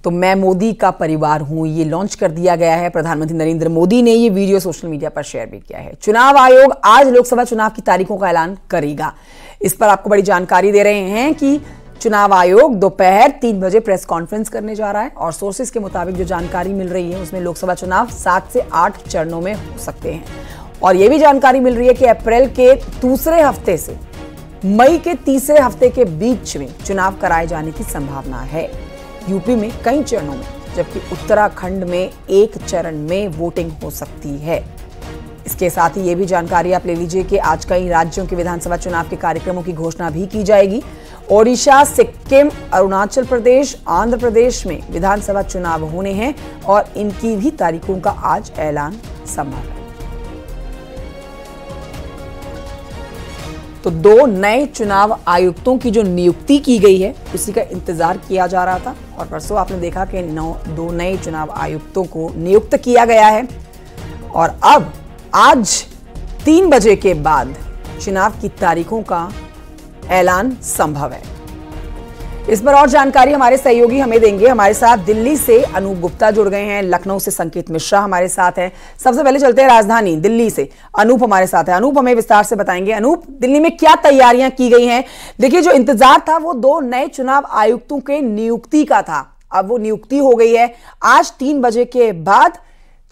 तो मैं मोदी का परिवार हूं, ये लॉन्च कर दिया गया है। प्रधानमंत्री नरेंद्र मोदी ने ये वीडियो सोशल मीडिया पर शेयर भी किया है। चुनाव आयोग आज लोकसभा चुनाव की तारीखों का ऐलान करेगा। इस पर आपको बड़ी जानकारी दे रहे हैं कि चुनाव आयोग दोपहर 3 बजे प्रेस कॉन्फ्रेंस करने जा रहा है और सोर्सेस के मुताबिक जो जानकारी मिल रही है उसमें लोकसभा चुनाव 7 से 8 चरणों में हो सकते हैं। और यह भी जानकारी मिल रही है कि अप्रैल के दूसरे हफ्ते से मई के तीसरे हफ्ते के बीच में चुनाव कराए जाने की संभावना है। यूपी में कई चरणों में, जबकि उत्तराखंड में एक चरण में वोटिंग हो सकती है। इसके साथ ही ये भी जानकारी आप ले लीजिए कि आज कई राज्यों के विधानसभा चुनाव के कार्यक्रमों की घोषणा भी की जाएगी। ओडिशा, सिक्किम, अरुणाचल प्रदेश, आंध्र प्रदेश में विधानसभा चुनाव होने हैं और इनकी भी तारीखों का आज ऐलान संभव है। तो 2 नए चुनाव आयुक्तों की जो नियुक्ति की गई है उसी का इंतजार किया जा रहा था और परसों आपने देखा कि 2 नए चुनाव आयुक्तों को नियुक्त किया गया है और अब आज 3 बजे के बाद चुनाव की तारीखों का ऐलान संभव है। इस पर और जानकारी हमारे सहयोगी हमें देंगे। हमारे साथ दिल्ली से अनूप गुप्ता जुड़ गए हैं, लखनऊ से संकेत मिश्रा हमारे साथ हैं। सबसे पहले चलते हैं राजधानी दिल्ली से, अनूप हमारे साथ है। अनूप, हमें विस्तार से बताएंगे। अनूप, दिल्ली में क्या तैयारियां की गई हैं? देखिए, जो इंतजार था वो 2 नए चुनाव आयुक्तों के नियुक्ति का था, अब वो नियुक्ति हो गई है। आज 3 बजे के बाद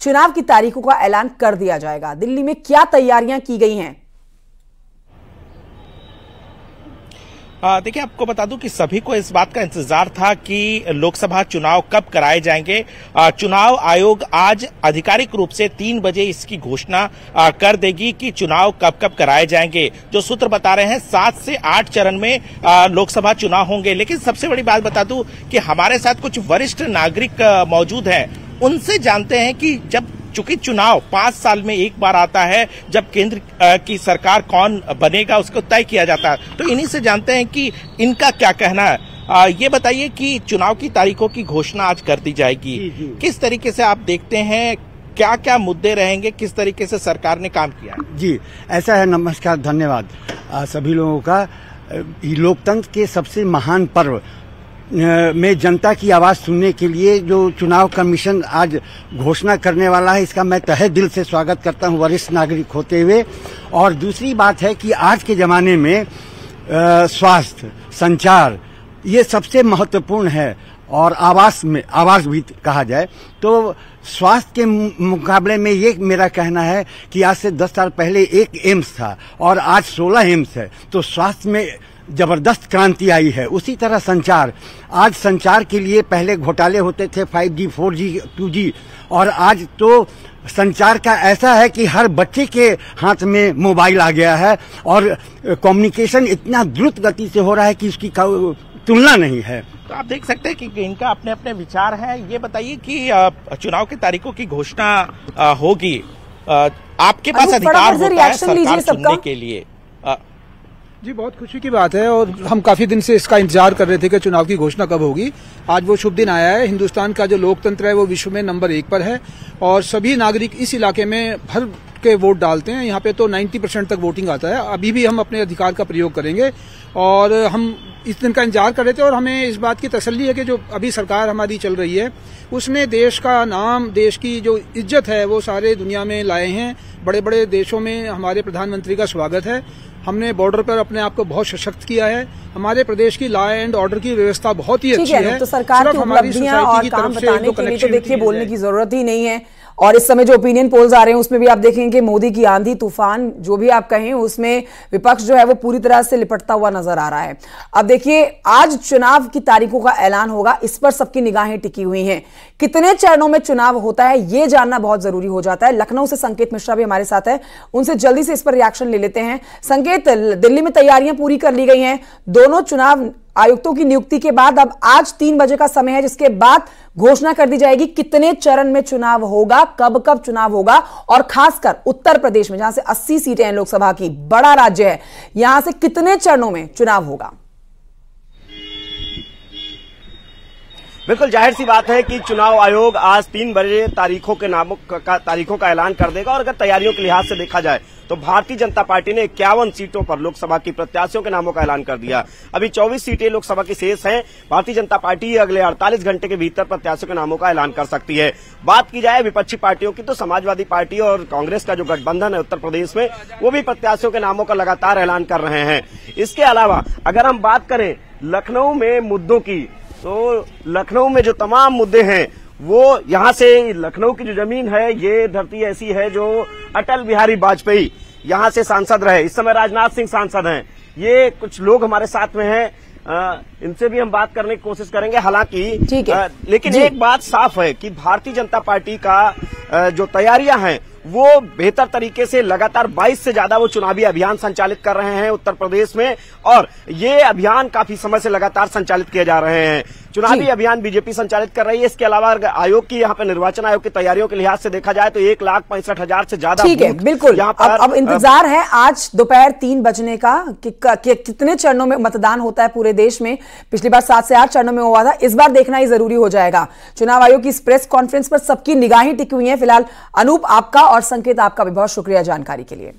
चुनाव की तारीखों का ऐलान कर दिया जाएगा। दिल्ली में क्या तैयारियां की गई हैं? देखिए, आपको बता दूं कि सभी को इस बात का इंतजार था कि लोकसभा चुनाव कब कराए जाएंगे। चुनाव आयोग आज आधिकारिक रूप से 3 बजे इसकी घोषणा कर देगी कि चुनाव कब कब कराए जाएंगे। जो सूत्र बता रहे हैं 7 से 8 चरण में लोकसभा चुनाव होंगे। लेकिन सबसे बड़ी बात बता दूं कि हमारे साथ कुछ वरिष्ठ नागरिक मौजूद हैं, उनसे जानते हैं कि जब चूंकि चुनाव 5 साल में एक बार आता है, जब केंद्र की सरकार कौन बनेगा उसको तय किया जाता है, तो इन्हीं से जानते हैं कि इनका क्या कहना है। ये बताइए कि चुनाव की तारीखों की घोषणा आज कर दी जाएगी, जी। किस तरीके से आप देखते हैं, क्या क्या मुद्दे रहेंगे, किस तरीके से सरकार ने काम किया है? जी, ऐसा है। नमस्कार, धन्यवाद सभी लोगों का। लोकतंत्र के सबसे महान पर्व में जनता की आवाज सुनने के लिए जो चुनाव कमीशन आज घोषणा करने वाला है, इसका मैं तहे दिल से स्वागत करता हूं वरिष्ठ नागरिक होते हुए। और दूसरी बात है कि आज के जमाने में स्वास्थ्य, संचार ये सबसे महत्वपूर्ण है और आवास भी कहा जाए तो स्वास्थ्य के मुकाबले में ये मेरा कहना है कि आज से 10 साल पहले एक एम्स था और आज 16 एम्स है, तो स्वास्थ्य में जबरदस्त क्रांति आई है। उसी तरह संचार, आज संचार के लिए पहले घोटाले होते थे 5G, 4G, 2G, और आज तो संचार का ऐसा है कि हर बच्चे के हाथ में मोबाइल आ गया है और कम्युनिकेशन इतना द्रुत गति से हो रहा है कि उसकी तुलना नहीं है। तो आप देख सकते हैं कि इनका अपने अपने विचार हैं। ये बताइए कि चुनाव की तारीखों की घोषणा होगी, आपके पास अधिकार होता है सरकार चुनने के लिए। जी, बहुत खुशी की बात है और हम काफी दिन से इसका इंतजार कर रहे थे कि चुनाव की घोषणा कब होगी। आज वो शुभ दिन आया है। हिंदुस्तान का जो लोकतंत्र है वो विश्व में नंबर 1 पर है और सभी नागरिक इस इलाके में भर के वोट डालते हैं। यहाँ पे तो 90% तक वोटिंग आता है। अभी भी हम अपने अधिकार का प्रयोग करेंगे और हम इस दिन का इंतजार कर रहे थे और हमें इस बात की तसल्ली है कि जो अभी सरकार हमारी चल रही है उसने देश का नाम, देश की जो इज्जत है वो सारे दुनिया में लाए हैं। बड़े बड़े देशों में हमारे प्रधानमंत्री का स्वागत है। हमने बॉर्डर पर अपने आप को बहुत सशक्त किया है। हमारे प्रदेश की लॉ एंड ऑर्डर की व्यवस्था बहुत ही अच्छी है। तो सरकार की उपलब्धियां और काम बताने के लिए तो देखिए बोलने की जरूरत ही नहीं है। और इस समय जो ओपिनियन पोल्स आ रहे हैं उसमें भी आप देखेंगे मोदी की आंधी तूफान जो भी आप कहें उसमें विपक्ष जो है वो पूरी तरह से लिपटता हुआ नजर आ रहा है। अब देखिए, आज चुनाव की तारीखों का ऐलान होगा, इस पर सबकी निगाहें टिकी हुई हैं। कितने चरणों में चुनाव होता है ये जानना बहुत जरूरी हो जाता है। लखनऊ से संकेत मिश्रा भी हमारे साथ है, उनसे जल्दी से इस पर रिएक्शन ले लेते हैं। संकेत, दिल्ली में तैयारियां पूरी कर ली गई हैं। दोनों चुनाव आयुक्तों की नियुक्ति के बाद अब आज 3 बजे का समय है, जिसके बाद घोषणा कर दी जाएगी कितने चरण में चुनाव होगा, कब कब चुनाव होगा। और खासकर उत्तर प्रदेश में जहां से 80 सीटें हैं लोकसभा की, बड़ा राज्य है, यहां से कितने चरणों में चुनाव होगा? बिल्कुल जाहिर सी बात है कि चुनाव आयोग आज 3 बजे तारीखों का ऐलान कर देगा। और अगर तैयारियों के लिहाज से देखा जाए तो भारतीय जनता पार्टी ने 51 सीटों पर लोकसभा की प्रत्याशियों के नामों का ऐलान कर दिया। अभी 24 सीटें लोकसभा की शेष हैं। भारतीय जनता पार्टी अगले 48 घंटे के भीतर प्रत्याशियों के नामों का ऐलान कर सकती है। बात की जाए विपक्षी पार्टियों की तो समाजवादी पार्टी और कांग्रेस का जो गठबंधन है उत्तर प्रदेश में, वो भी प्रत्याशियों के नामों का लगातार ऐलान कर रहे हैं। इसके अलावा अगर हम बात करें लखनऊ में मुद्दों की, तो लखनऊ में जो तमाम मुद्दे हैं वो यहाँ से लखनऊ की जो जमीन है, ये धरती ऐसी है जो अटल बिहारी वाजपेयी यहाँ से सांसद रहे। इस समय राजनाथ सिंह सांसद हैं। ये कुछ लोग हमारे साथ में हैं, इनसे भी हम बात करने की कोशिश करेंगे। हालांकि लेकिन एक बात साफ है कि भारतीय जनता पार्टी का जो तैयारियां हैं वो बेहतर तरीके से लगातार 22 से ज्यादा वो चुनावी अभियान संचालित कर रहे हैं उत्तर प्रदेश में, और ये अभियान काफी समय से लगातार संचालित किए जा रहे हैं। चुनावी अभियान बीजेपी संचालित कर रही है। इसके अलावा आयोग की यहाँ पे निर्वाचन आयोग की तैयारियों के लिहाज से देखा जाए तो 1,65,000 से ज्यादा। ठीक है, बिल्कुल। अब इंतजार है आज दोपहर 3 बजने का कि कितने चरणों में मतदान होता है पूरे देश में। पिछली बार 7 से 8 चरणों में हुआ था, इस बार देखना ही जरूरी हो जाएगा। चुनाव आयोग की इस प्रेस कॉन्फ्रेंस पर सबकी निगाहें टिकी हुई हैं। फिलहाल अनूप आपका और संकेत आपका भी बहुत शुक्रिया जानकारी के लिए।